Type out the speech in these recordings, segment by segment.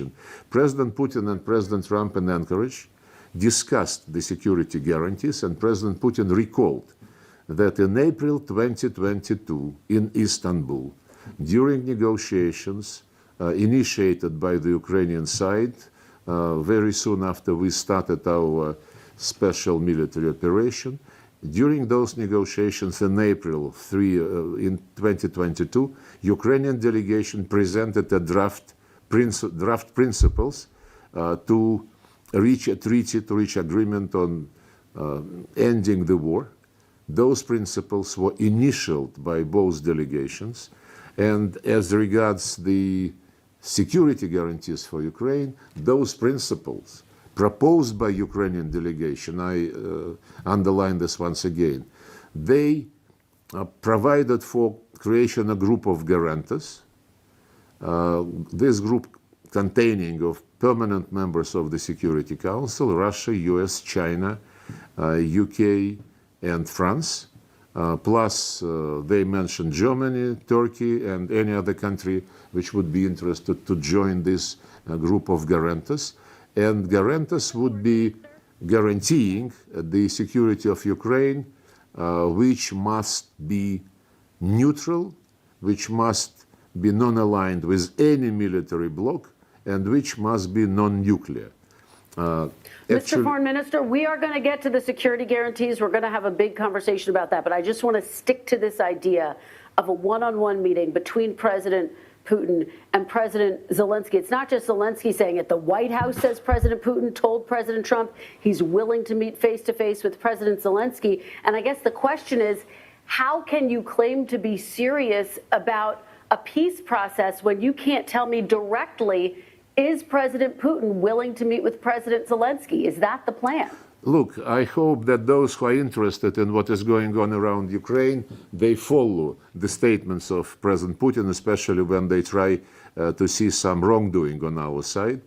delegation. President Putin and President Trump in Anchorage discussed the security guarantees, and President Putin recalled that in April 2022 in Istanbul, during negotiations initiated by the Ukrainian side, very soon after we started our special military operation, during those negotiations in April in 2022, Ukrainian delegation presented a draft principles to reach a treaty, to reach agreement on ending the war. Those principles were initialed by both delegations. And as regards the security guarantees for Ukraine, those principles proposed by Ukrainian delegation, I underline this once again, they provided for creation a group of guarantors. This group containing of permanent members of the Security Council, Russia, US, China, UK, and France. Plus, they mentioned Germany, Turkey, and any other country which would be interested to join this group of guarantors. And guarantors would be guaranteeing the security of Ukraine, which must be neutral, which must be non-aligned with any military bloc, and which must be non-nuclear. Mr. Foreign Minister, we are going to get to the security guarantees. We're going to have a big conversation about that. But I just want to stick to this idea of a one-on-one meeting between President Putin and President Zelensky. It's not just Zelensky saying it. The White House says President Putin told President Trump he's willing to meet face-to-face with President Zelensky. And I guess the question is, how can you claim to be serious about a peace process when you can't tell me directly, is President Putin willing to meet with President Zelensky? Is that the plan? Look, I hope that those who are interested in what is going on around Ukraine, they follow the statements of President Putin, especially when they try to see some wrongdoing on our side.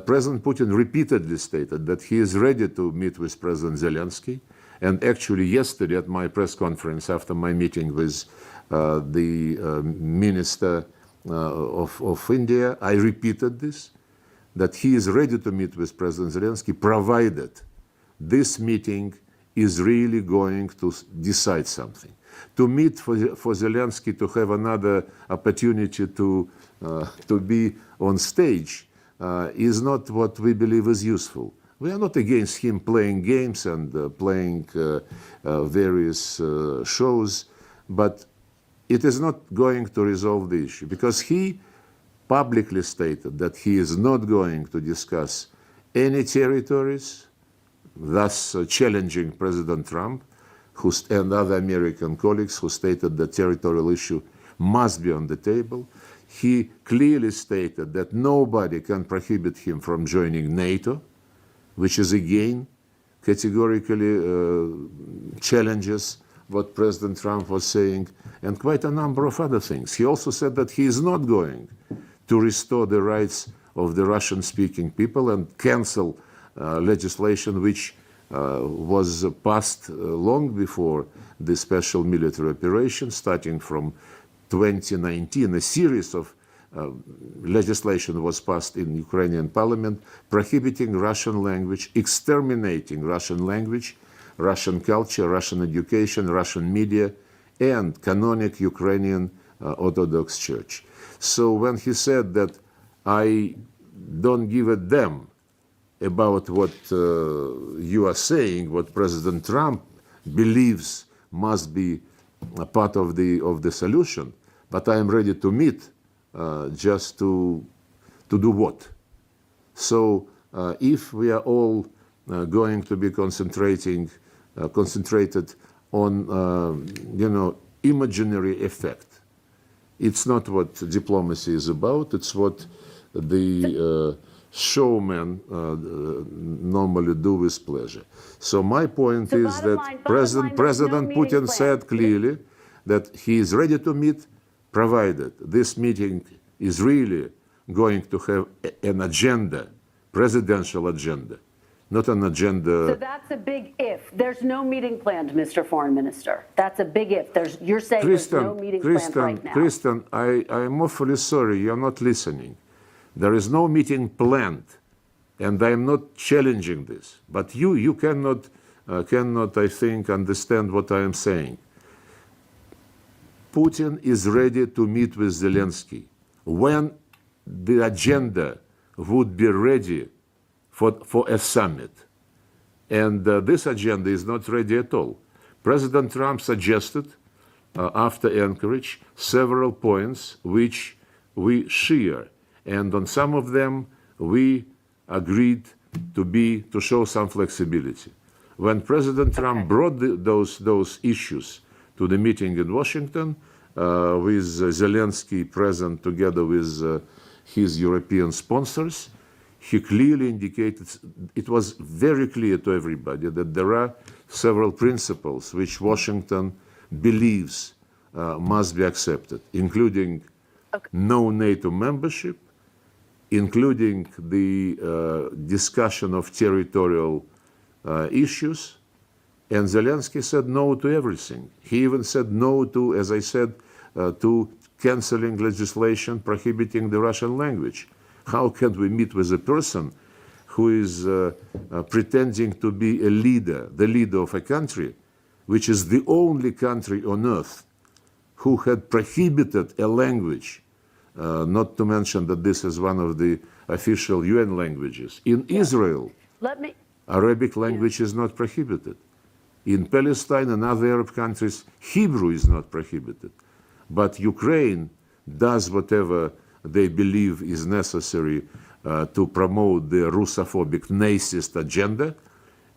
President Putin repeatedly stated that he is ready to meet with President Zelensky. And actually yesterday at my press conference after my meeting with the Minister of India, I repeated this, that he is ready to meet with President Zelensky, provided this meeting is really going to decide something. To meet for Zelensky to have another opportunity to be on stage is not what we believe is useful. We are not against him playing games and playing various shows, but it is not going to resolve the issue, because he publicly stated that he is not going to discuss any territories, thus challenging President Trump and other American colleagues who stated the territorial issue must be on the table. He clearly stated that nobody can prohibit him from joining NATO, which is again categorically challenges what President Trump was saying, and quite a number of other things. He also said that he is not going to restore the rights of the Russian-speaking people and cancel legislation which was passed long before the special military operation, starting from 2019. A series of legislation was passed in Ukrainian parliament prohibiting Russian language, exterminating Russian language, Russian culture, Russian education, Russian media, and canonic Ukrainian Orthodox Church. So when he said that I don't give a damn about what you are saying, what President Trump believes must be a part of the solution, but I am ready to meet just to do what? So if we are all going to be concentrated on imaginary effect, it's not what diplomacy is about. It's what the showmen normally do with pleasure. So my point is that President Putin said clearly that he is ready to meet, provided this meeting is really going to have an agenda, presidential agenda, not an agenda. So that's a big if. There's no meeting planned, Mr. Foreign Minister. That's a big if. You're saying there's no meeting planned right now. Kristen, I am awfully sorry, you're not listening. There is no meeting planned, and I am not challenging this. But you cannot, I think, understand what I am saying. Putin is ready to meet with Zelensky when the agenda would be ready for a summit. And this agenda is not ready at all. President Trump suggested, after Anchorage, several points which we share. And on some of them, we agreed to show some flexibility. When President Trump brought those issues to the meeting in Washington, with Zelensky present together with his European sponsors, he clearly indicated, it was very clear to everybody that there are several principles which Washington believes must be accepted, including no NATO membership, including the discussion of territorial issues. And Zelensky said no to everything. He even said no to, as I said, to canceling legislation prohibiting the Russian language. How can we meet with a person who is pretending to be a leader, the leader of a country, which is the only country on earth who had prohibited a language, not to mention that this is one of the official UN languages. In Israel, Arabic language is not prohibited. In Palestine and other Arab countries, Hebrew is not prohibited. But Ukraine does whatever they believe is necessary to promote the Russophobic Nazist agenda,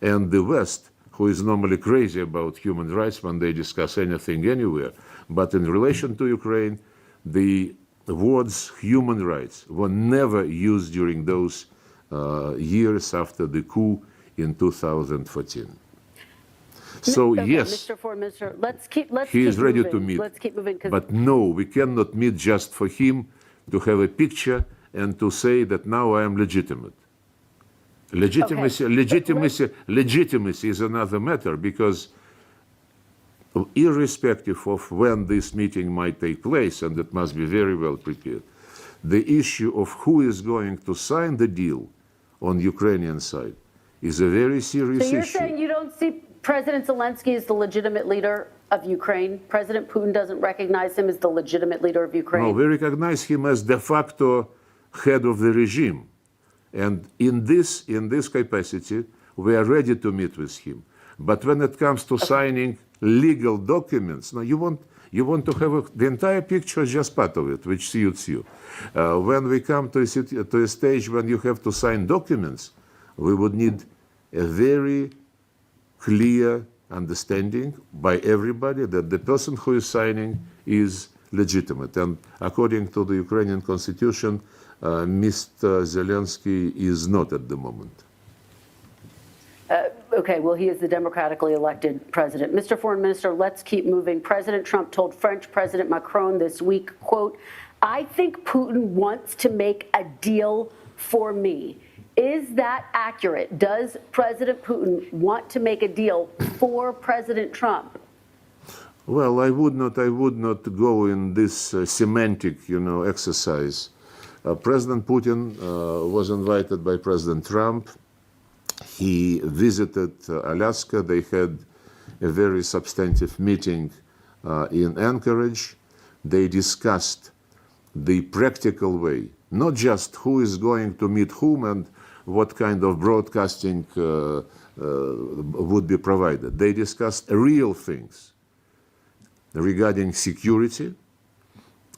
and the West, who is normally crazy about human rights when they discuss anything anywhere, but in relation to Ukraine, the words human rights were never used during those years after the coup in 2014. So okay, yes, Mr. Foreign Minister, he is ready to meet. Let's keep moving. But no, we cannot meet just for him to have a picture and to say that now I am legitimate. Legitimacy is another matter, because irrespective of when this meeting might take place, and it must be very well prepared, the issue of who is going to sign the deal on Ukrainian side is a very serious issue. So you're saying you don't see President Zelensky as the legitimate leader of Ukraine? President Putin doesn't recognize him as the legitimate leader of Ukraine? No, we recognize him as de facto head of the regime. And in this capacity, we are ready to meet with him. But when it comes to signing legal documents, now you want to have the entire picture, just part of it, which suits you. When we come to a stage when you have to sign documents, we would need a very clear understanding by everybody that the person who is signing is legitimate. And according to the Ukrainian constitution, Mr. Zelensky is not at the moment. Okay, well, he is the democratically elected president. Mr. Foreign Minister, let's keep moving. President Trump told French President Macron this week, quote, "I think Putin wants to make a deal for me." Is that accurate? Does President Putin want to make a deal for President Trump? Well, I would not go in this semantic, exercise. President Putin was invited by President Trump. He visited Alaska. They had a very substantive meeting in Anchorage. They discussed the practical way, not just who is going to meet whom and what kind of broadcasting would be provided. They discussed real things regarding security.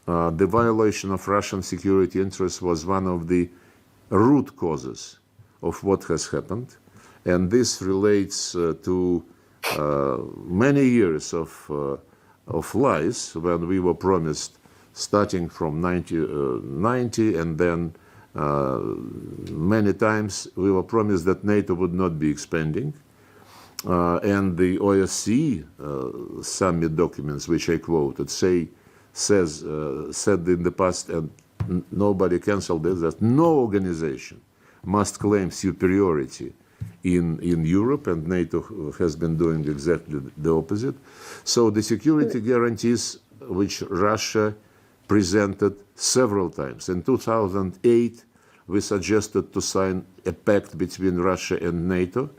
The violation of Russian security interests was one of the root causes of what has happened. And this relates to many years of lies when we were promised, starting from 1990, and then many times we were promised that NATO would not be expanding. And the OSCE summit documents, which I quoted, said in the past, and nobody canceled it, that no organization must claim superiority in Europe, and NATO has been doing exactly the opposite. So the security guarantees which Russia presented several times. In 2008, we suggested to sign a pact between Russia and NATO,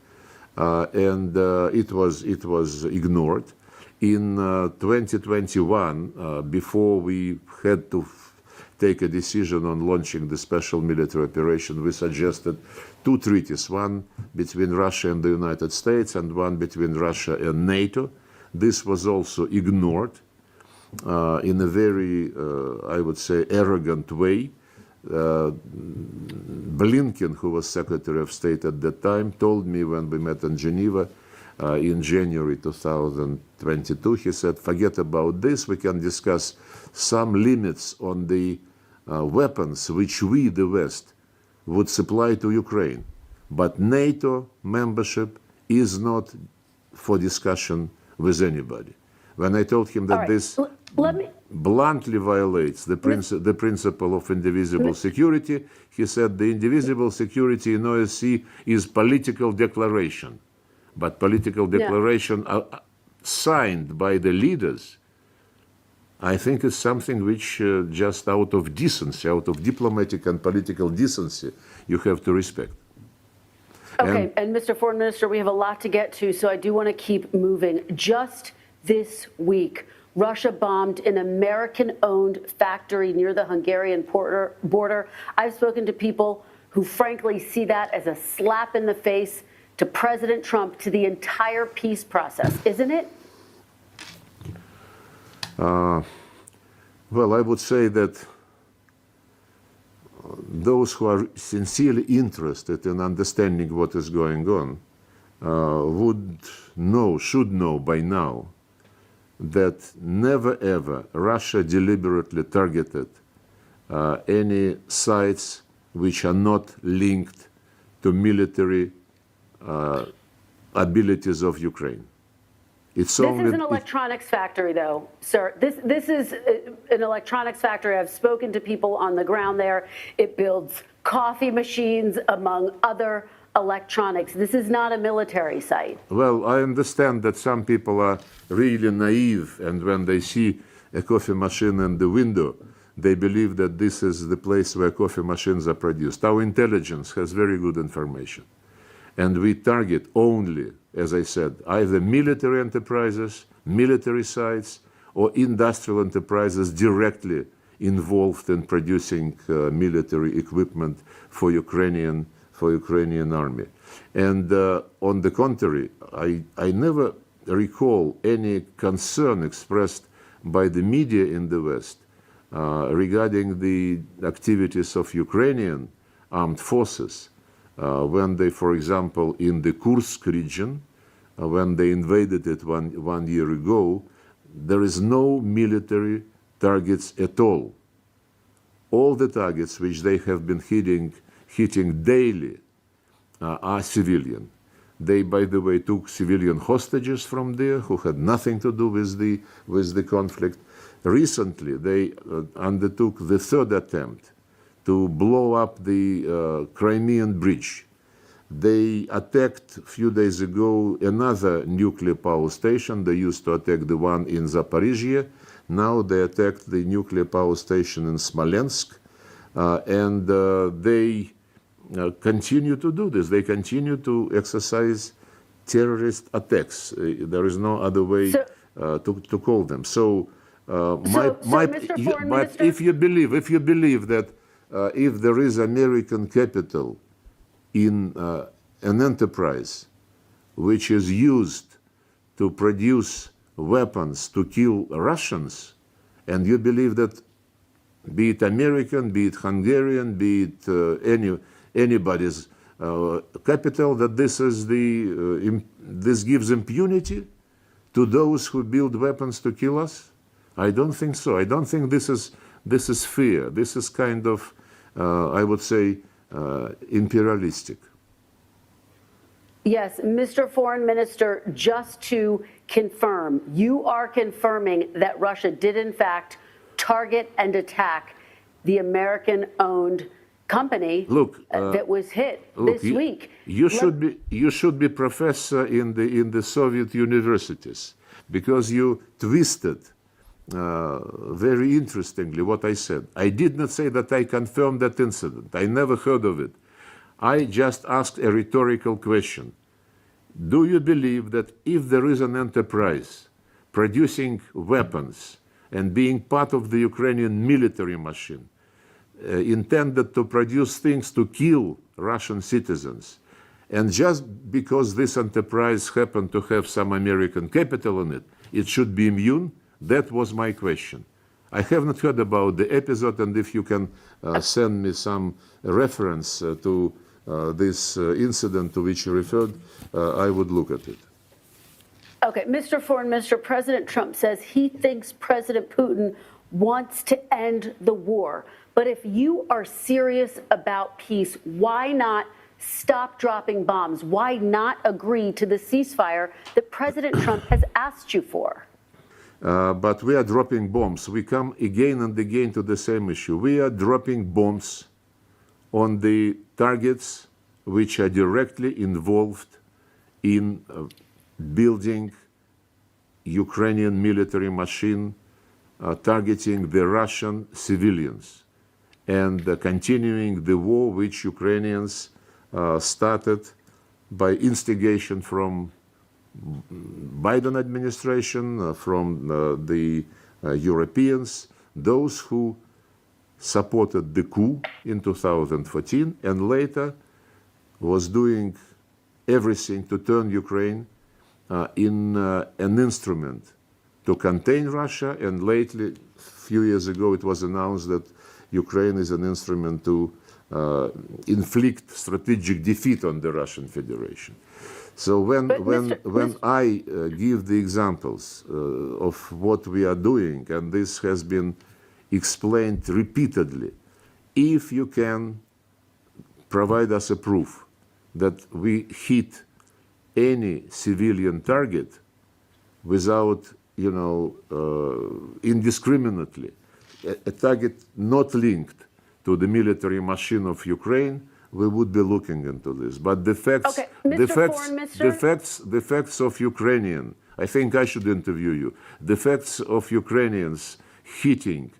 and it was ignored. In 2021, before we had to take a decision on launching the special military operation, we suggested two treaties, one between Russia and the United States and one between Russia and NATO. This was also ignored in a very, I would say, arrogant way. Blinken, who was Secretary of State at that time, told me when we met in Geneva in January 2022, he said, forget about this, we can discuss some limits on the weapons which we, the West, would supply to Ukraine. But NATO membership is not for discussion with anybody. When I told him that this bluntly violates the principle of indivisible security, he said the indivisible security in OSCE is political declaration. But political declaration signed by the leaders, I think is something which just out of decency, out of diplomatic and political decency, you have to respect. Okay, and Mr. Foreign Minister, we have a lot to get to, so I do want to keep moving. Just this week, Russia bombed an American-owned factory near the Hungarian border. I've spoken to people who frankly see that as a slap in the face to President Trump, to the entire peace process, isn't it? Well, I would say that those who are sincerely interested in understanding what is going on should know by now that never ever Russia deliberately targeted any sites which are not linked to military abilities of Ukraine. This is an electronics factory, though, sir. This is an electronics factory. I've spoken to people on the ground there. It builds coffee machines, among other electronics. This is not a military site. Well, I understand that some people are really naive, and when they see a coffee machine in the window, they believe that this is the place where coffee machines are produced. Our intelligence has very good information. And we target only, as I said, either military enterprises, military sites, or industrial enterprises directly involved in producing military equipment for Ukrainian army. And on the contrary, I never recall any concern expressed by the media in the West regarding the activities of Ukrainian armed forces. When they, for example, in the Kursk region, when they invaded it one year ago, there is no military targets at all. All the targets which they have been hitting daily are civilian. They, by the way, took civilian hostages from there who had nothing to do with the conflict. Recently, they undertook the third attempt to blow up the Crimean bridge. They attacked a few days ago another nuclear power station. They used to attack the one in Zaporizhia. Now they attacked the nuclear power station in Smolensk. And they continue to do this. They continue to exercise terrorist attacks. There is no other way to call them. But if you believe that if there is American capital in an enterprise which is used to produce weapons to kill Russians, and you believe that, be it American, be it Hungarian, be it anybody's capital, that this gives impunity to those who build weapons to kill us? I don't think so. I don't think this is fair. This is kind of, I would say, imperialistic. Yes, Mr. Foreign Minister, just to confirm, you are confirming that Russia did in fact target and attack the American-owned company that was hit this week. You should be professor in the Soviet universities, because you twisted very interestingly what I said. I did not say that I confirmed that incident. I never heard of it. I just asked a rhetorical question. Do you believe that if there is an enterprise producing weapons and being part of the Ukrainian military machine, intended to produce things to kill Russian citizens, and just because this enterprise happened to have some American capital in it, it should be immune? That was my question. I have not heard about the episode, and if you can send me some reference to this incident to which you referred, I would look at it. Okay, Mr. Foreign Minister, President Trump says he thinks President Putin wants to end the war. But if you are serious about peace, why not stop dropping bombs? Why not agree to the ceasefire that President Trump has asked you for? But we are dropping bombs. We come again and again to the same issue. We are dropping bombs on the targets which are directly involved in building Ukrainian military machine, targeting the Russian civilians, and continuing the war which Ukrainians started by instigation from Biden administration, from the Europeans, those who supported the coup in 2014 and later was doing everything to turn Ukraine in an instrument to contain Russia, and lately, a few years ago, it was announced that Ukraine is an instrument to inflict strategic defeat on the Russian Federation. So when I give the examples of what we are doing, and this has been explained repeatedly, if you can provide us a proof that we hit any civilian target without, indiscriminately, a target not linked to the military machine of Ukraine, we would be looking into this. But the facts, okay. the facts of Ukrainian, I think I should interview you. The facts of Ukrainians hitting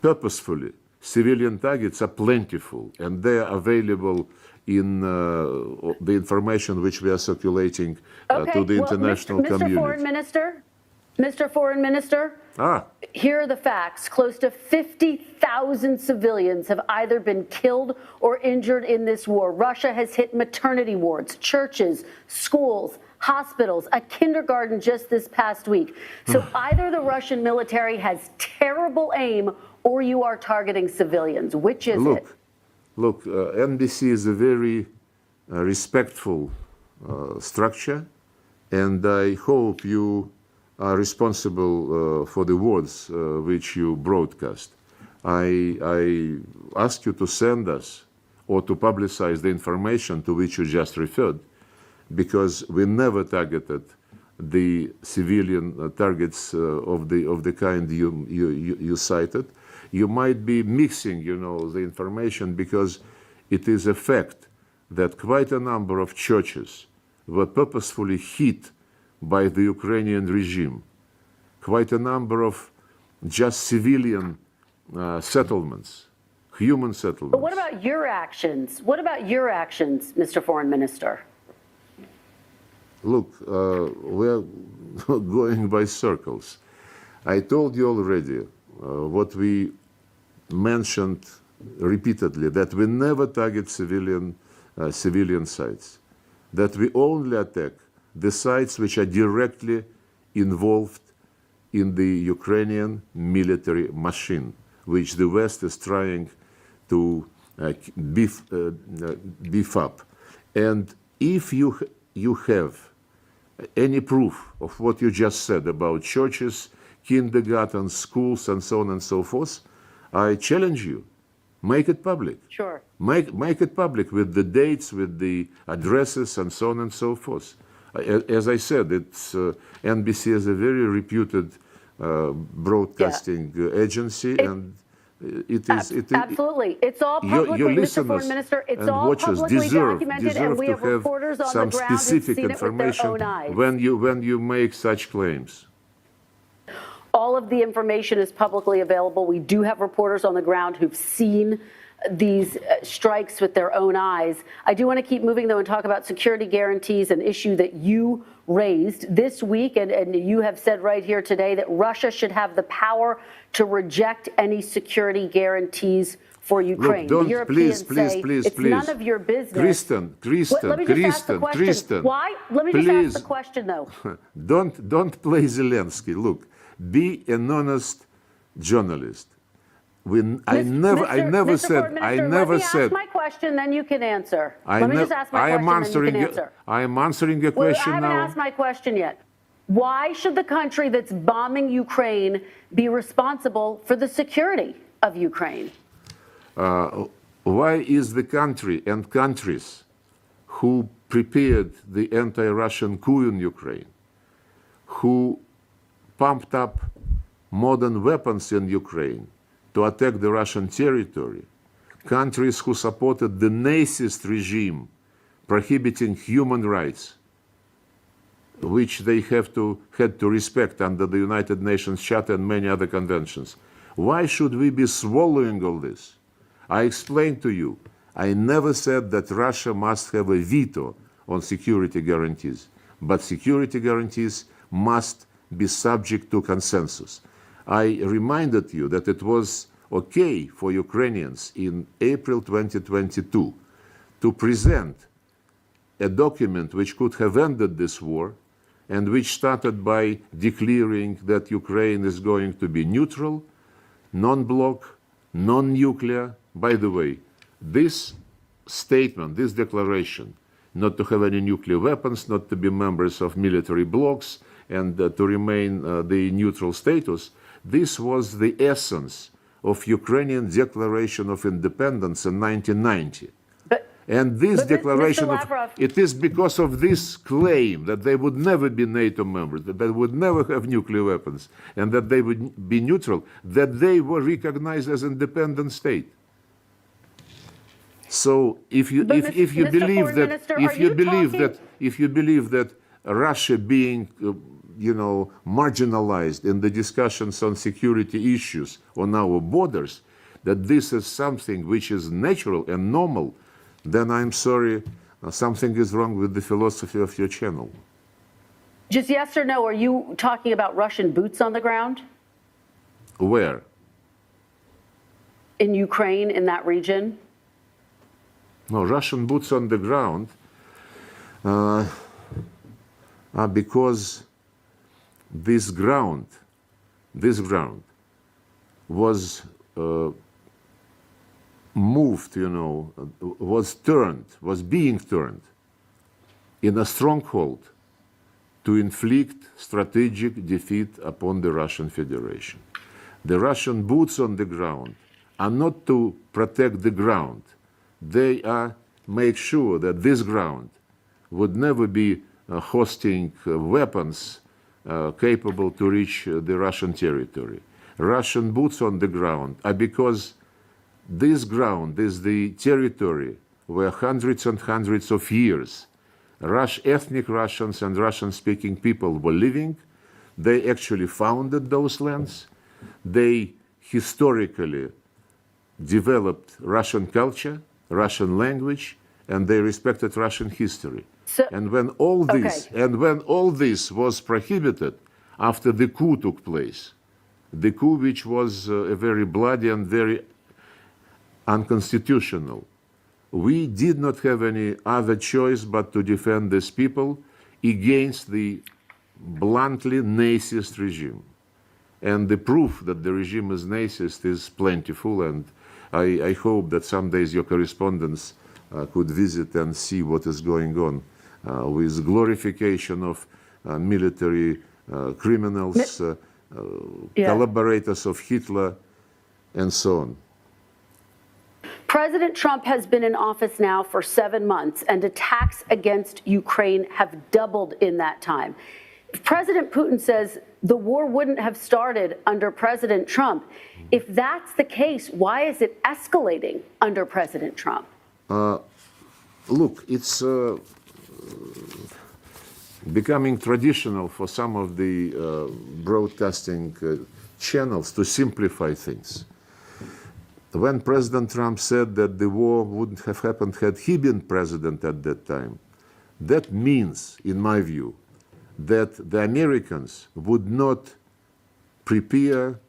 purposefully civilian targets are plentiful, and they are available in the information which we are circulating to the international community. Mr. Foreign Minister, here are the facts. Close to 50,000 civilians have either been killed or injured in this war. Russia has hit maternity wards, churches, schools, hospitals, a kindergarten just this past week. So either the Russian military has terrible aim or you are targeting civilians. Which is it? Look, NBC is a very respectful structure, and I hope you are responsible for the words which you broadcast. I ask you to send us or to publicize the information to which you just referred, because we never targeted the civilian targets of the kind you cited. You might be mixing, the information, because it is a fact that quite a number of churches were purposefully hit by the Ukrainian regime. Quite a number of just civilian settlements, human settlements. But what about your actions? What about your actions, Mr. Foreign Minister? Look, we're going by circles. I told you already what we mentioned repeatedly, that we never target civilian sites, that we only attack the sites which are directly involved in the Ukrainian military machine, which the West is trying to beef up. And if you have any proof of what you just said about churches, kindergartens, schools, and so on and so forth, I challenge you, make it public. Sure. Make it public with the dates, with the addresses, and so on and so forth. As I said, it's NBC is a very reputed broadcasting agency, and Absolutely. It's all publicly, your Mr. Foreign listeners Minister, it's and all watchers publicly deserve documented, and we to have have reporters on the some ground who've specific seen it with their information own eyes. when you make such claims. All of the information is publicly available. We do have reporters on the ground who've seen these strikes with their own eyes. I do want to keep moving, though, and talk about security guarantees, an issue that you raised this week, and you have said right here today that Russia should have the power to reject any security guarantees for Ukraine. Look, the Europeans please, it's none of your business. Kristen, Let me just ask the question. Why? Let me just ask the question, though. Don't play Zelensky. Look, be an honest journalist. I never said. Let me ask my question, then you can answer. Let me just ask my question, then you can answer. I am answering your question now. I haven't asked my question yet. Why should the country that's bombing Ukraine be responsible for the security of Ukraine? Why is the country and countries who prepared the anti-Russian coup in Ukraine, who pumped up modern weapons in Ukraine to attack the Russian territory, countries who supported the Nazist regime prohibiting human rights, which they had to respect under the United Nations Charter and many other conventions. Why should we be swallowing all this? I explained to you, I never said that Russia must have a veto on security guarantees, but security guarantees must be subject to consensus. I reminded you that it was okay for Ukrainians in April 2022 to present a document which could have ended this war and which started by declaring that Ukraine is going to be neutral, non-bloc, non-nuclear. By the way, this statement, this declaration, not to have any nuclear weapons, not to be members of military blocs, and to remain the neutral status, this was the essence of Ukrainian Declaration of Independence in 1990. And this declaration, it is because of this claim that they would never be NATO members, that they would never have nuclear weapons, and that they would be neutral, that they were recognized as an independent state. So if you believe that Russia being marginalized in the discussions on security issues on our borders, that this is something which is natural and normal, then I'm sorry, something is wrong with the philosophy of your channel. Just yes or no, are you talking about Russian boots on the ground? Where? In Ukraine, in that region? No, Russian boots on the ground because this ground was moved, was being turned in a stronghold to inflict strategic defeat upon the Russian Federation. The Russian boots on the ground are not to protect the ground. They are make sure that this ground would never be hosting weapons capable to reach the Russian territory. Russian boots on the ground are because this ground is the territory where hundreds and hundreds of years ethnic Russians and Russian-speaking people were living. They actually founded those lands. They historically developed Russian culture, Russian language, and they respected Russian history. And when all this was prohibited after the coup took place, the coup which was a very bloody and very unconstitutional, we did not have any other choice but to defend these people against the bluntly Nazist regime. And the proof that the regime is Nazist is plentiful, and I hope that some days your correspondents could visit and see what is going on with glorification of military criminals, collaborators of Hitler, and so on. President Trump has been in office now for 7 months, and attacks against Ukraine have doubled in that time. If President Putin says the war wouldn't have started under President Trump, If that's the case, why is it escalating under President Trump? Look, it's becoming traditional for some of the broadcasting channels to simplify things. When President Trump said that the war wouldn't have happened had he been president at that time, that means, in my view, that the Americans would not prepare,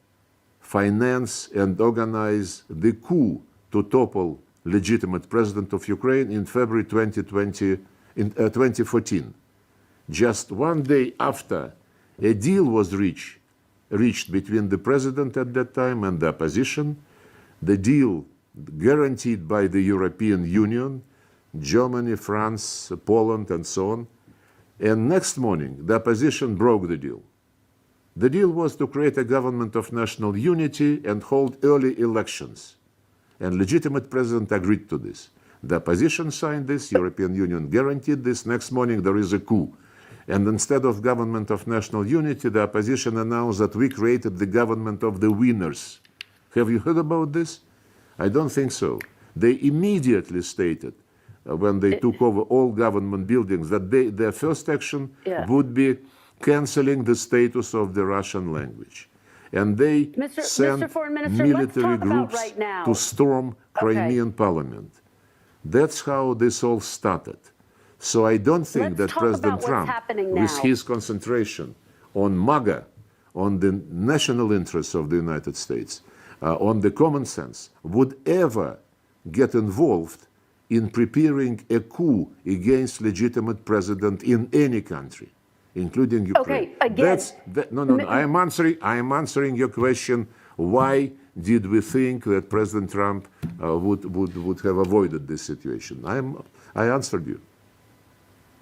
finance, and organize the coup to topple legitimate president of Ukraine in February 2014. Just one day after a deal was reached between the president at that time and the opposition, the deal guaranteed by the European Union, Germany, France, Poland, and so on. And next morning, the opposition broke the deal. The deal was to create a government of national unity and hold early elections. And legitimate president agreed to this. The opposition signed this, European Union guaranteed this. Next morning, there is a coup. And instead of government of national unity, the opposition announced that we created the government of the winners. Have you heard about this? I don't think so. They immediately stated, when they took over all government buildings, that their first action would be canceling the status of the Russian language. And they sent military groups to storm Crimean parliament. That's how this all started. So I don't think that President Trump, with his concentration on MAGA, on the national interests of the United States, on the common sense, would ever get involved in preparing a coup against legitimate president in any country, including Ukraine. Okay, again. No. I am answering your question. Why did we think that President Trump would have avoided this situation? I answered you.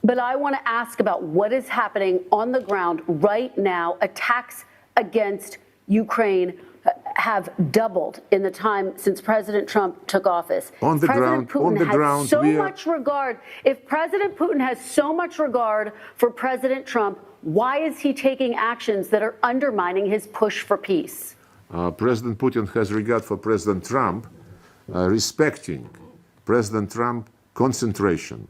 But I want to ask about what is happening on the ground right now. Attacks against Ukraine have doubled in the time since President Trump took office. On the ground, If President Putin has so much regard for President Trump, why is he taking actions that are undermining his push for peace? President Putin has regard for President Trump, respecting President Trump's concentration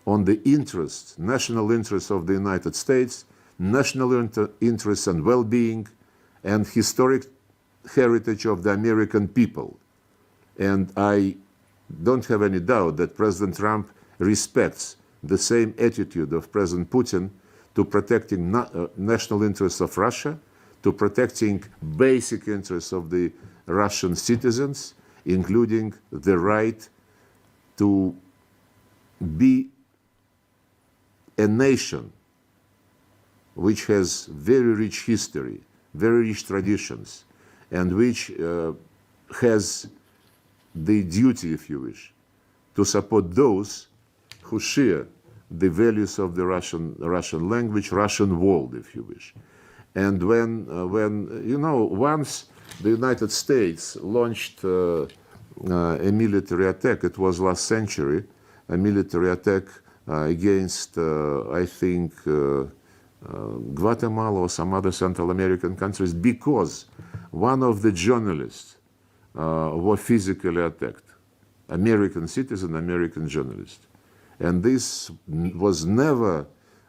on the interests, national interests of the United States, national interests and well-being, and historic heritage of the American people. And I don't have any doubt that President Trump respects the same attitude of President Putin to protecting national interests of Russia, to protecting basic interests of the Russian citizens, including the right to be a nation which has very rich history, very rich traditions, and which has the duty, if you wish, to support those who share the values of the Russian language, Russian world, if you wish. And when once the United States launched a military attack, it was last century, a military attack against, I think, Guatemala or some other Central American countries, because one of the journalists was physically attacked, American citizen, American journalist. And this was never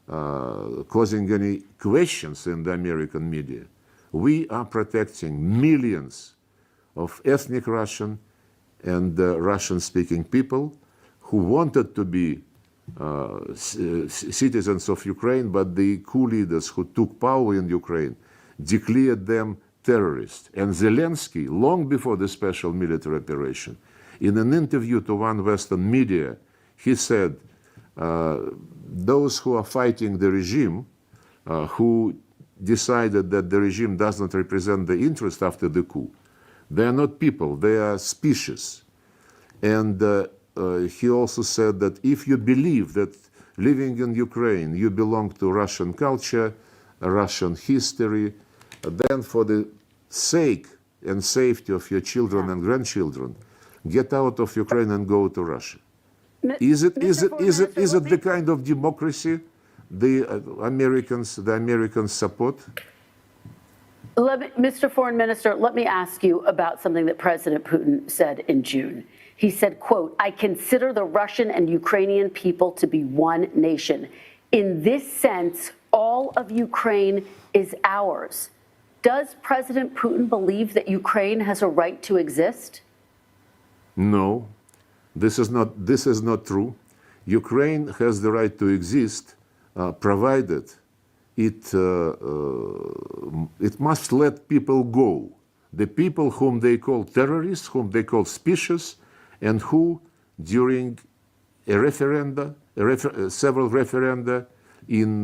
causing any questions in the American media. We are protecting millions of ethnic Russian and Russian-speaking people who wanted to be citizens of Ukraine, but the coup leaders who took power in Ukraine declared them terrorists. And Zelensky, long before the special military operation, in an interview to one Western media, he said, those who are fighting the regime, who decided that the regime does not represent the interest after the coup, they are not people, they are species. And he also said that if you believe that living in Ukraine, you belong to Russian culture, Russian history, then for the sake and safety of your children and grandchildren, get out of Ukraine and go to Russia. Is it the kind of democracy the Americans support? Mr. Foreign Minister, let me ask you about something that President Putin said in June. He said, quote, "I consider the Russian and Ukrainian people to be one nation. In this sense, all of Ukraine is ours." Does President Putin believe that Ukraine has a right to exist? No, this is not true. Ukraine has the right to exist, provided it must let people go. The people whom they call terrorists, whom they call specious, and who, during several referenda in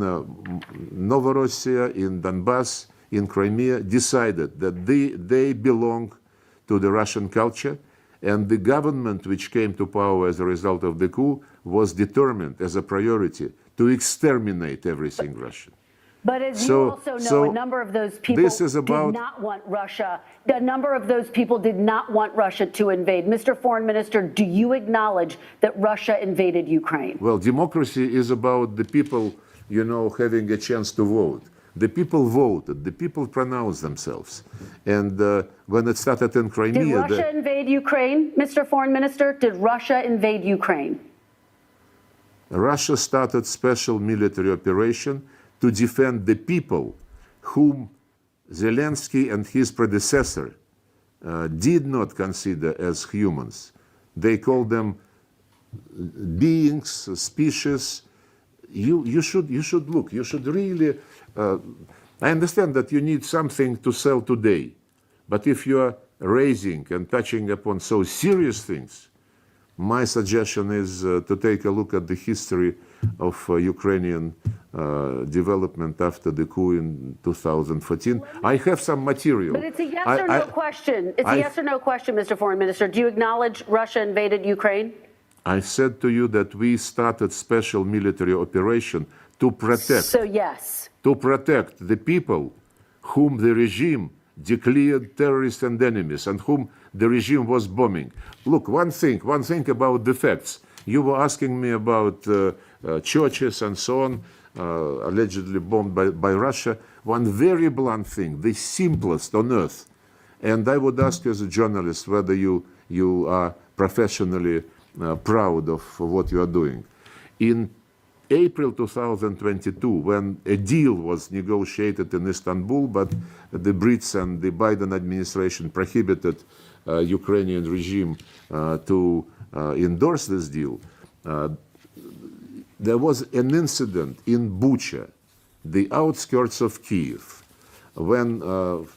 Novorossiya, in Donbass, in Crimea, decided that they belong to the Russian culture, and the government which came to power as a result of the coup was determined as a priority to exterminate everything Russian. But as you also know, a number of those people did not want Russia. A number of those people did not want Russia to invade. Mr. Foreign Minister, do you acknowledge that Russia invaded Ukraine? Well, democracy is about the people, having a chance to vote. The people voted. The people pronounced themselves. And when it started in Crimea... Did Russia invade Ukraine, Mr. Foreign Minister? Did Russia invade Ukraine? Russia started special military operation to defend the people whom Zelensky and his predecessor did not consider as humans. They called them beings, species. You should look. You should really. I understand that you need something to sell today, but if you are raising and touching upon so serious things, my suggestion is to take a look at the history of Ukrainian development after the coup in 2014. I have some material. But it's a yes or no question. It's a yes or no question, Mr. Foreign Minister. Do you acknowledge Russia invaded Ukraine? I said to you that we started special military operation to protect. So yes. To protect the people whom the regime declared terrorists and enemies and whom the regime was bombing. Look, one thing about the facts. You were asking me about churches and so on, allegedly bombed by Russia. One very blunt thing, the simplest on earth. And I would ask you as a journalist whether you are professionally proud of what you are doing. In April 2022, when a deal was negotiated in Istanbul, but the Brits and the Biden administration prohibited Ukrainian regime to endorse this deal, there was an incident in Bucha, the outskirts of Kiev, when,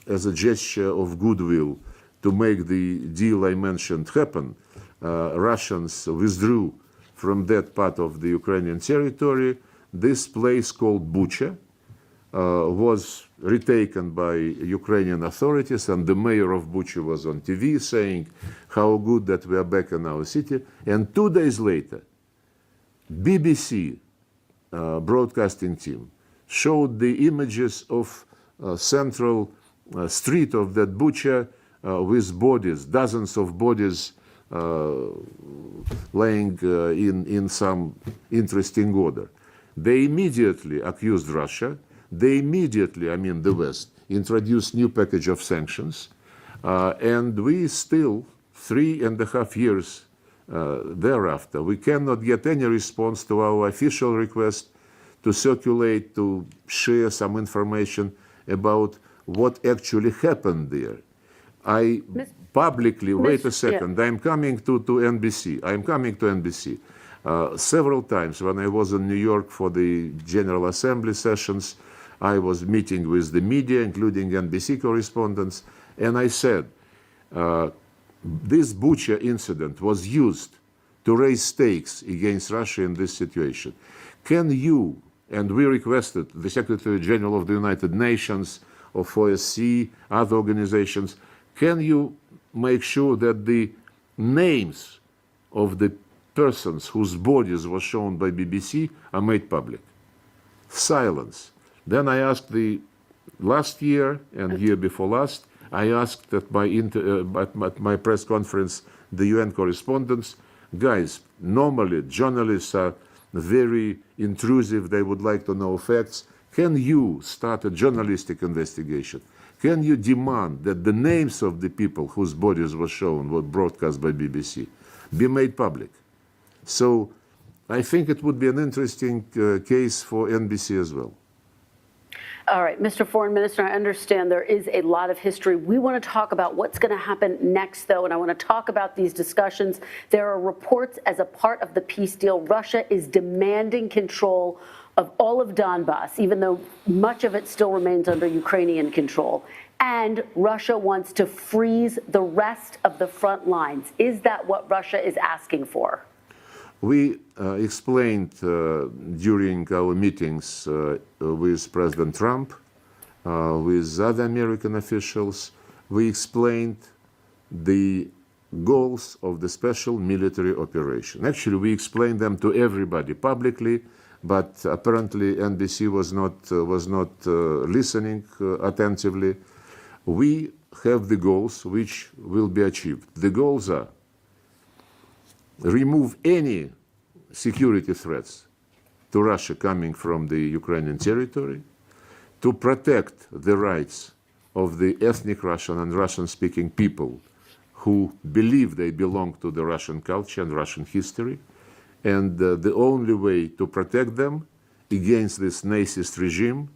as a gesture of goodwill to make the deal I mentioned happen, Russians withdrew from that part of the Ukrainian territory. This place called Bucha was retaken by Ukrainian authorities, and the mayor of Bucha was on TV saying how good that we are back in our city. And 2 days later, BBC broadcasting team showed the images of central street of that Bucha with bodies, dozens of bodies laying in some interesting order. They immediately accused Russia. They immediately, the West, introduced new package of sanctions. And we still, 3.5 years thereafter, we cannot get any response to our official request to circulate, to share some information about what actually happened there. I publicly, wait a second, I'm coming to NBC. I'm coming to NBC. Several times when I was in New York for the General Assembly sessions, I was meeting with the media, including NBC correspondents, and I said, this Bucha incident was used to raise stakes against Russia in this situation. Can you, and we requested the Secretary General of the United Nations, of OSCE, other organizations, can you make sure that the names of the persons whose bodies were shown by BBC are made public? Silence. Then I asked last year and year before last, I asked at my press conference the UN correspondents, guys, normally journalists are very intrusive, they would like to know facts. Can you start a journalistic investigation? Can you demand that the names of the people whose bodies were shown, were broadcast by BBC, be made public? So I think it would be an interesting case for NBC as well. All right, Mr. Foreign Minister, I understand there is a lot of history. We want to talk about what's going to happen next, though, and I want to talk about these discussions. There are reports as a part of the peace deal, Russia is demanding control of all of Donbass, even though much of it still remains under Ukrainian control. And Russia wants to freeze the rest of the front lines. Is that what Russia is asking for? We explained during our meetings with President Trump, with other American officials, we explained the goals of the special military operation. Actually, we explained them to everybody publicly, but apparently NBC was not listening attentively. We have the goals which will be achieved. The goals are remove any security threats to Russia coming from the Ukrainian territory, to protect the rights of the ethnic Russian and Russian-speaking people who believe they belong to the Russian culture and Russian history. And the only way to protect them against this Nazist regime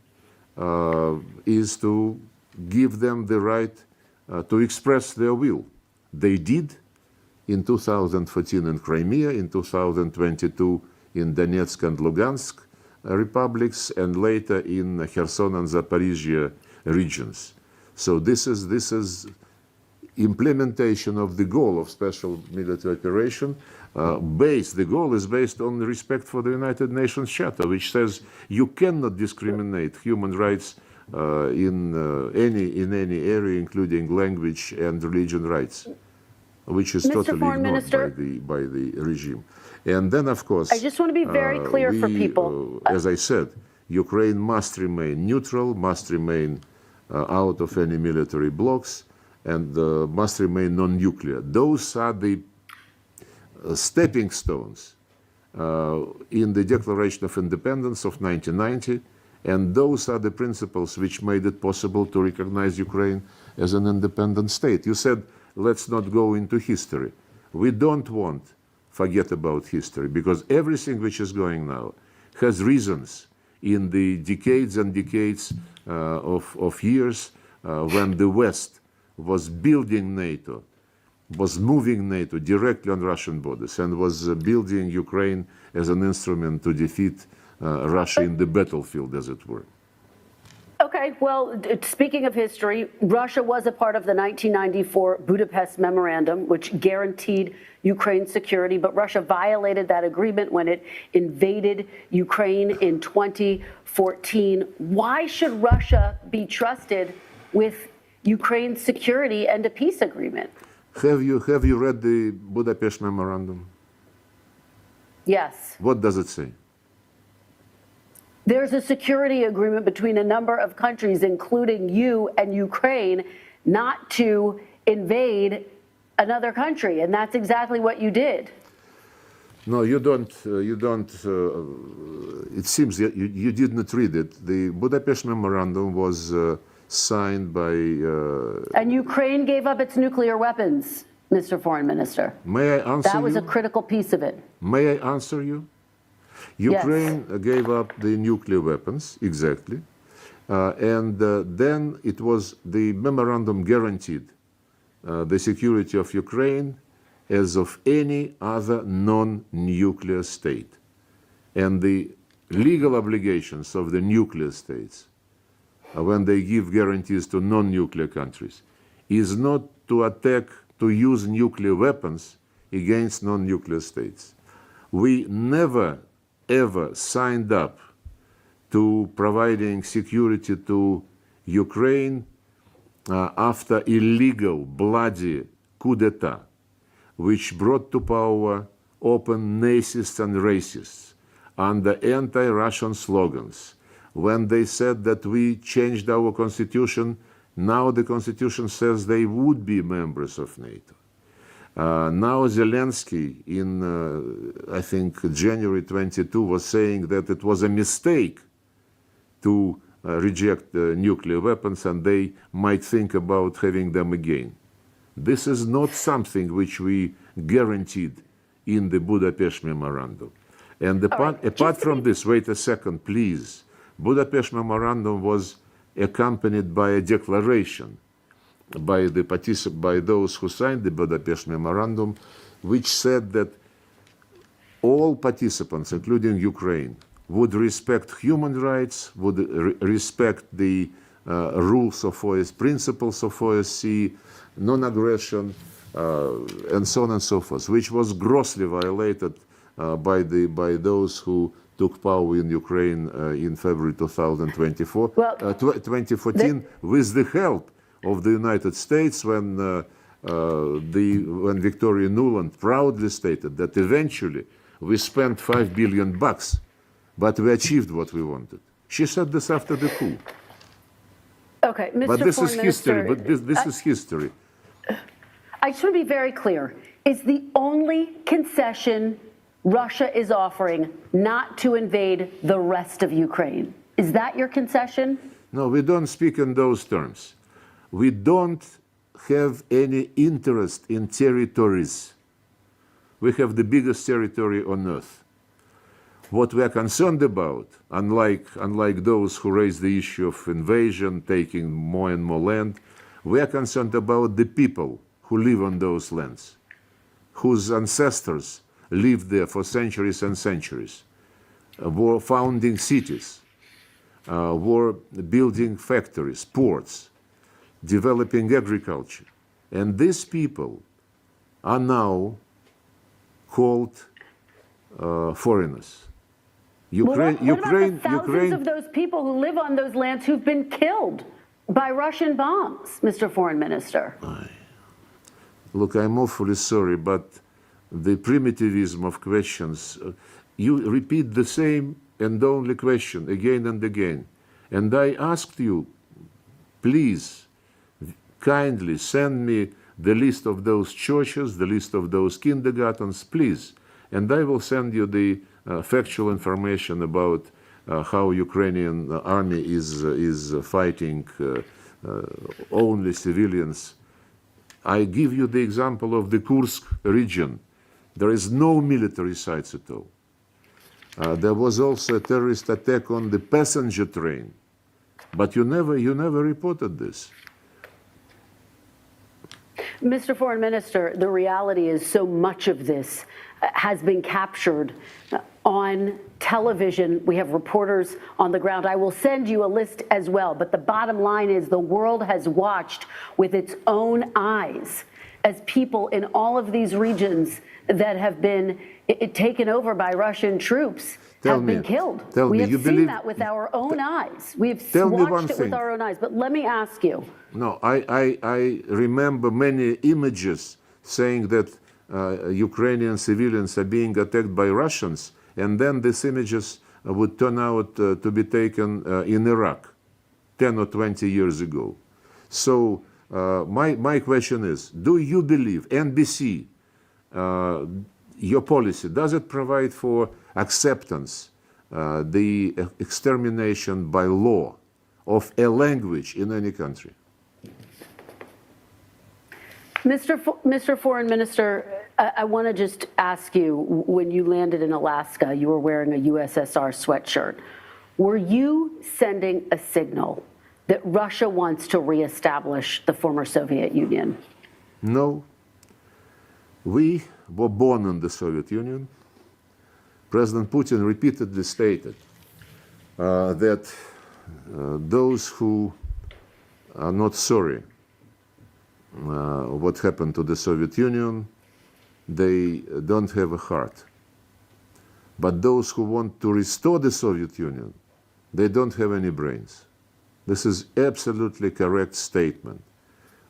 is to give them the right to express their will. They did in 2014 in Crimea, in 2022 in Donetsk and Lugansk republics, and later in Kherson and Zaporizhia regions. So this is implementation of the goal of special military operation. The goal is based on respect for the United Nations Charter, which says you cannot discriminate human rights in any area, including language and religion rights, which is totally ignored by the regime. And then, of course, I just want to be very clear for people. As I said, Ukraine must remain neutral, must remain out of any military blocs, and must remain non-nuclear. Those are the stepping stones in the Declaration of Independence of 1990, and those are the principles which made it possible to recognize Ukraine as an independent state. You said, let's not go into history. We don't want to forget about history, because everything which is going now has reasons in the decades and decades of years when the West was building NATO, was moving NATO directly on Russian borders, and was building Ukraine as an instrument to defeat Russia in the battlefield, as it were. Okay, well, speaking of history, Russia was a part of the 1994 Budapest Memorandum, which guaranteed Ukraine's security, but Russia violated that agreement when it invaded Ukraine in 2014. Why should Russia be trusted with Ukraine's security and a peace agreement? Have you read the Budapest Memorandum? Yes. What does it say? There's a security agreement between a number of countries, including you and Ukraine, not to invade another country, and that's exactly what you did. No, you don't. It seems that you did not read it. The Budapest Memorandum was signed by... and Ukraine gave up its nuclear weapons, Mr. Foreign Minister. May I answer you? That was a critical piece of it. May I answer you? Ukraine gave up the nuclear weapons, exactly. And then it was the memorandum guaranteed the security of Ukraine as of any other non-nuclear state. And the legal obligations of the nuclear states, when they give guarantees to non-nuclear countries, is not to attack, to use nuclear weapons against non-nuclear states. We never ever signed up to providing security to Ukraine after illegal, bloody coup d'etat, which brought to power open Nazists and racists under anti-Russian slogans. When they said that we changed our constitution, now the constitution says they would be members of NATO. Now Zelensky, in, I think, January 22, was saying that it was a mistake to reject nuclear weapons, and they might think about having them again. This is not something which we guaranteed in the Budapest Memorandum. And apart from this, wait a second, please. Budapest Memorandum was accompanied by a declaration by those who signed the Budapest Memorandum, which said that all participants, including Ukraine, would respect human rights, would respect the rules of OSCE, principles of OSCE, non-aggression, and so on and so forth, which was grossly violated by those who took power in Ukraine in February 2024, 2014, with the help of the United States, when Victoria Nuland proudly stated that eventually we spent $5 billion, but we achieved what we wanted. She said this after the coup. Okay, Mr. But this Foreign is history. Minister, But this is history. I just want to be very clear. Is the only concession Russia is offering not to invade the rest of Ukraine? Is that your concession? No, we don't speak in those terms. We don't have any interest in territories. We have the biggest territory on earth. What we are concerned about, unlike those who raise the issue of invasion, taking more and more land, we are concerned about the people who live on those lands, whose ancestors lived there for centuries and centuries, were founding cities, were building factories, ports, developing agriculture. And these people are now called foreigners. What about the thousands of those people who live on those lands who've been killed by Russian bombs, Mr. Foreign Minister? Look, I'm awfully sorry, but the primitivism of questions, you repeat the same and only question again and again. And I asked you, please, kindly send me the list of those churches, the list of those kindergartens, please. And I will send you the factual information about how Ukrainian army is fighting only civilians. I give you the example of the Kursk region. There is no military sites at all. There was also a terrorist attack on the passenger train, but you never reported this. Mr. Foreign Minister, the reality is so much of this has been captured on television. We have reporters on the ground. I will send you a list as well. But the bottom line is the world has watched with its own eyes as people in all of these regions that have been taken over by Russian troops have been killed. We have seen that with our own eyes. We've watched it with our own eyes. But let me ask you. No, I remember many images saying that Ukrainian civilians are being attacked by Russians, and then these images would turn out to be taken in Iraq 10 or 20 years ago. So my question is, do you believe, NBC, your policy, does it provide for acceptance, the extermination by law of a language in any country? Mr. Foreign Minister, I want to just ask you, when you landed in Alaska, you were wearing a USSR sweatshirt. Were you sending a signal that Russia wants to reestablish the former Soviet Union? No. We were born in the Soviet Union. President Putin repeatedly stated that those who are not sorry what happened to the Soviet Union, they don't have a heart. But those who want to restore the Soviet Union, they don't have any brains. This is absolutely correct statement.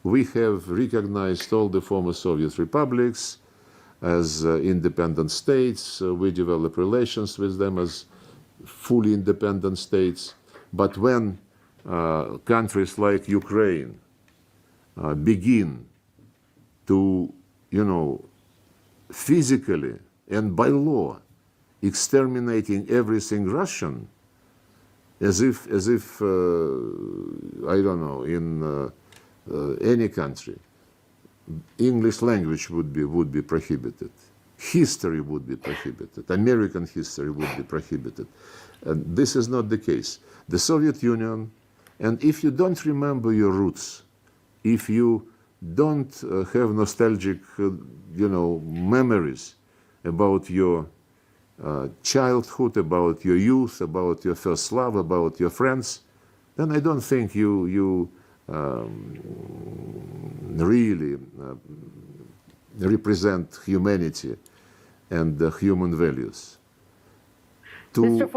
We have recognized all the former Soviet republics as independent states. We develop relations with them as fully independent states. But when countries like Ukraine begin to, physically and by law exterminating everything Russian, as if I don't know, in any country, English language would be prohibited, history would be prohibited, American history would be prohibited. And this is not the case. The Soviet Union, and if you don't remember your roots, if you don't have nostalgic, memories about your childhood, about your youth, about your first love, about your friends, then I don't think you really represent humanity and human values. To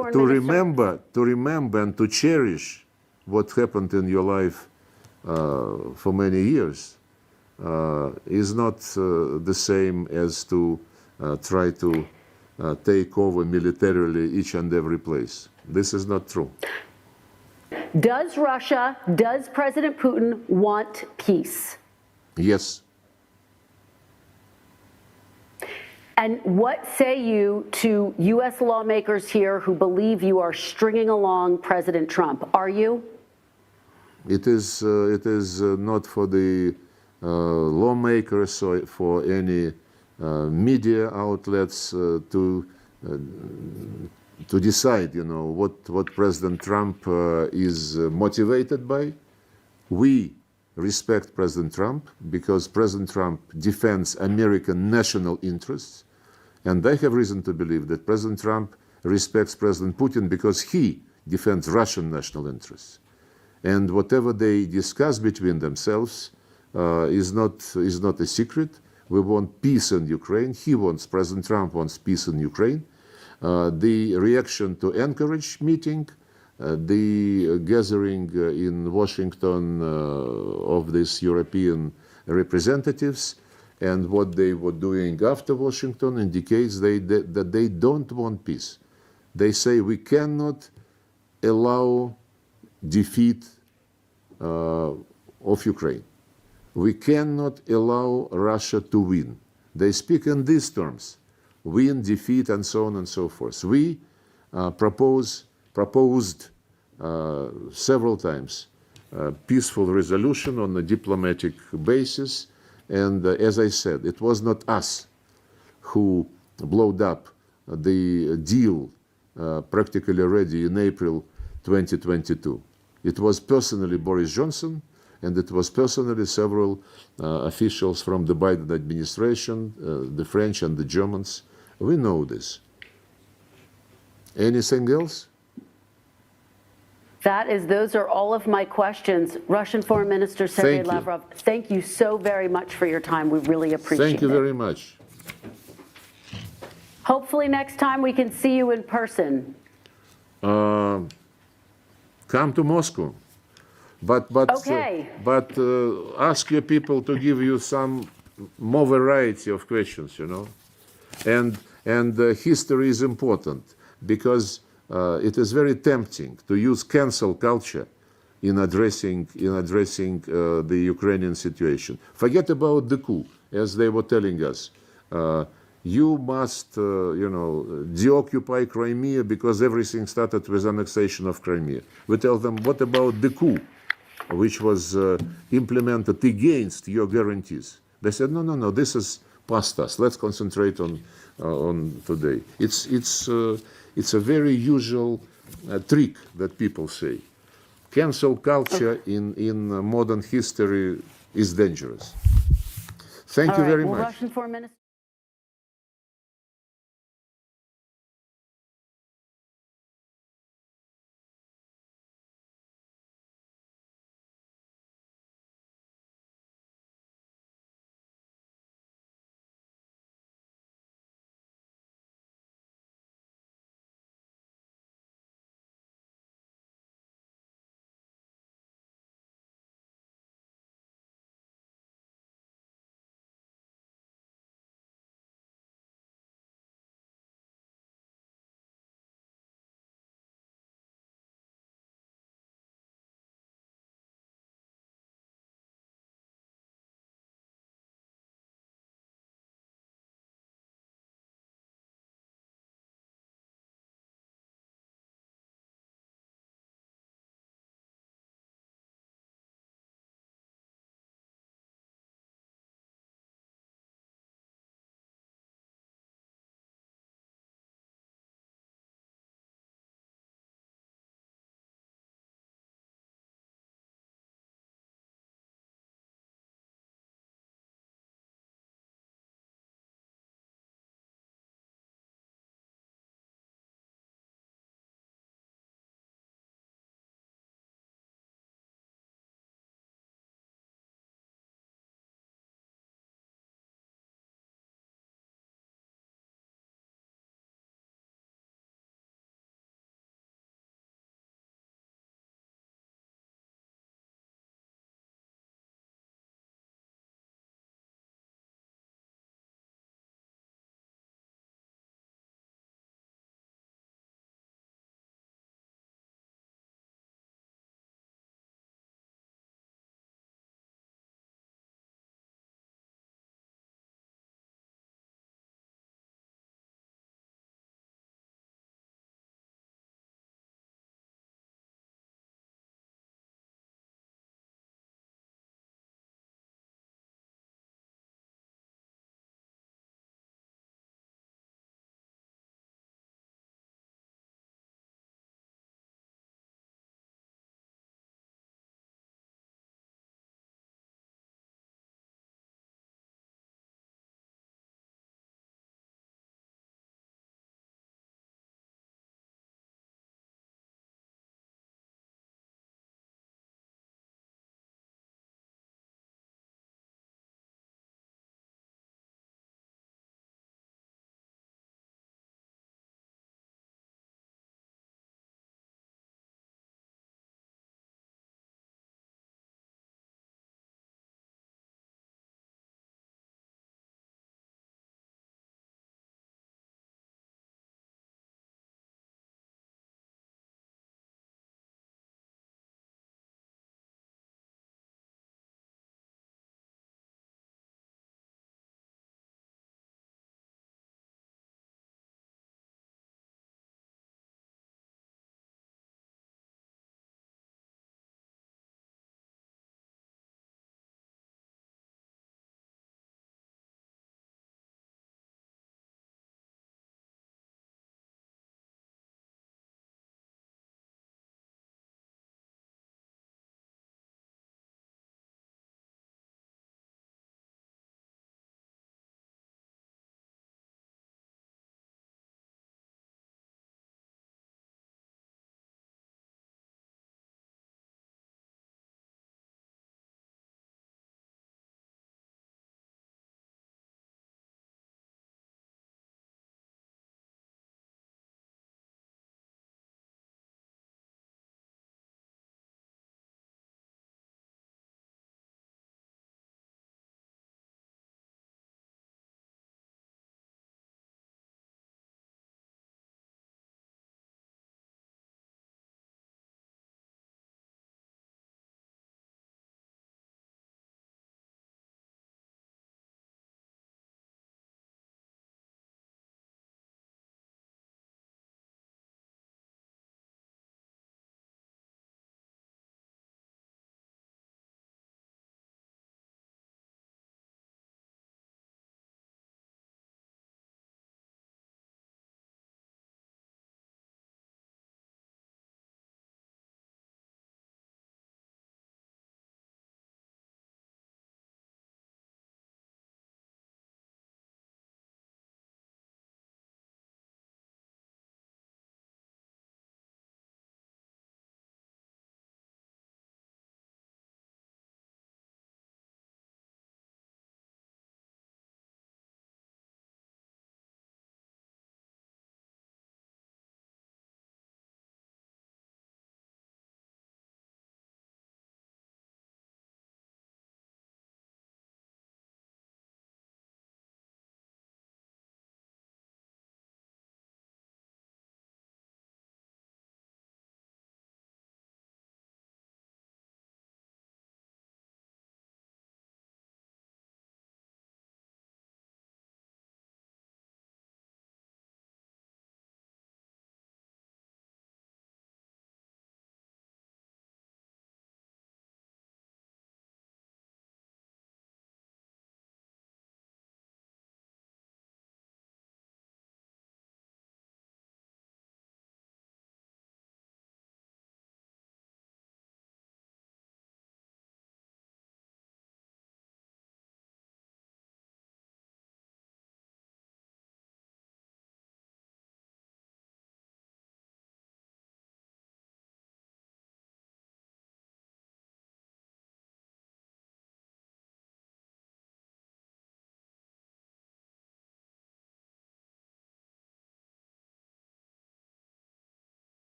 remember and to cherish what happened in your life for many years is not the same as to try to take over militarily each and every place. This is not true. Does President Putin want peace? Yes. And what say you to U.S. lawmakers here who believe you are stringing along President Trump? Are you? It is not for the lawmakers or for any media outlets to decide, what President Trump is motivated by. We respect President Trump because President Trump defends American national interests, and I have reason to believe that President Trump respects President Putin because he defends Russian national interests. And whatever they discuss between themselves is not a secret. We want peace in Ukraine. President Trump wants peace in Ukraine. The reaction to Anchorage meeting, the gathering in Washington of these European representatives, and what they were doing after Washington indicates that they don't want peace. They say we cannot allow defeat of Ukraine. We cannot allow Russia to win. They speak in these terms: win, defeat, and so on and so forth. We proposed several times peaceful resolution on a diplomatic basis, and as I said, it was not us who blowed up the deal practically ready in April 2022. It was personally Boris Johnson, and it was personally several officials from the Biden administration, the French and the Germans. We know this. Anything else? Those are all of my questions. Russian Foreign Minister Sergey Lavrov, thank you so very much for your time. We really appreciate it. Thank you very much. Hopefully next time we can see you in person. Come to Moscow. But ask your people to give you some more variety of questions, And history is important because it is very tempting to use cancel culture in addressing the Ukrainian situation. Forget about the coup, as they were telling us. You must, deoccupy Crimea because everything started with annexation of Crimea. We tell them, what about the coup, which was implemented against your guarantees? They said, no, this is past us. Let's concentrate on today. It's a very usual trick that people say. Cancel culture in modern history is dangerous. Thank you very much. Russian Foreign Minister